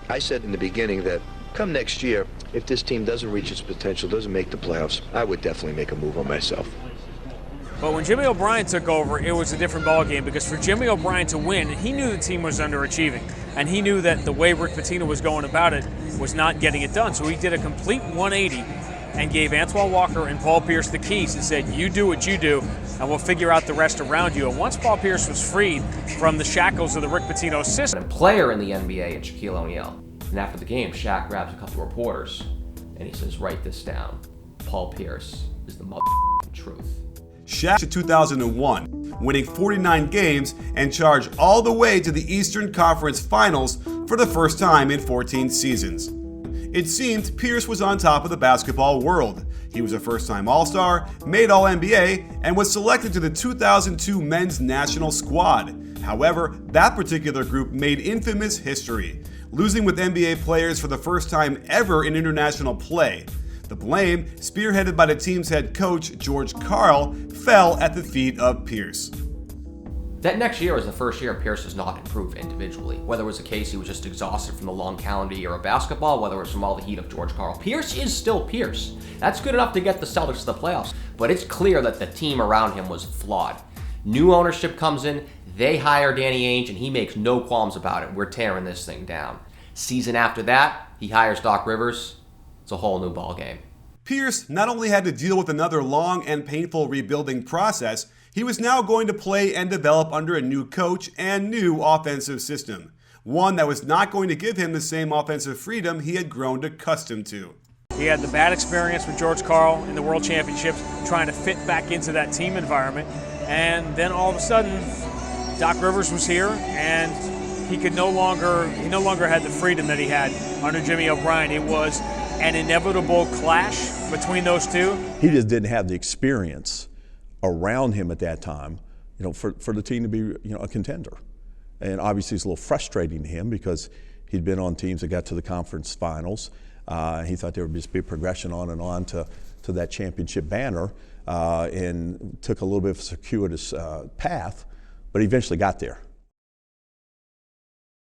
I said in the beginning that come next year, if this team doesn't reach its potential, doesn't make the playoffs, I would definitely make a move on myself. But when Jimmy O'Brien took over, it was a different ballgame because for Jimmy O'Brien to win, he knew the team was underachieving. And he knew that the way Rick Pitino was going about it was not getting it done. So he did a complete 180 and gave Antoine Walker and Paul Pierce the keys and said, you do what you do, and we'll figure out the rest around you. And once Paul Pierce was freed from the shackles of the Rick Pitino system. A player in the NBA, and Shaquille O'Neal. And after the game, Shaq grabs a couple of reporters, and he says, write this down. Paul Pierce is the truth. Shaq in 2001, winning 49 games and charged all the way to the Eastern Conference Finals for the first time in 14 seasons. It seemed Pierce was on top of the basketball world. He was a first-time All-Star, made All-NBA, and was selected to the 2002 Men's National Squad. However, that particular group made infamous history, losing with NBA players for the first time ever in international play. The blame, spearheaded by the team's head coach, George Karl, fell at the feet of Pierce. That next year was the first year Pierce has not improved individually. Whether it was the case he was just exhausted from the long calendar year of basketball, whether it was from all the heat of George Karl. Pierce is still Pierce. That's good enough to get the Celtics to the playoffs, but it's clear that the team around him was flawed. New ownership comes in, they hire Danny Ainge, and he makes no qualms about it. We're tearing this thing down. Season after that, he hires Doc Rivers. It's a whole new ballgame. Pierce not only had to deal with another long and painful rebuilding process, he was now going to play and develop under a new coach and new offensive system. One that was not going to give him the same offensive freedom he had grown accustomed to. He had the bad experience with George Karl in the World Championships, trying to fit back into that team environment. And then all of a sudden, Doc Rivers was here, and he no longer had the freedom that he had under Jimmy O'Brien. It was an inevitable clash between those two. He just didn't have the experience around him at that time, for the team to be, a contender. And obviously it's a little frustrating to him because he'd been on teams that got to the conference finals. He thought there would just be a progression on and on to that championship banner, and took a little bit of a circuitous path, but he eventually got there.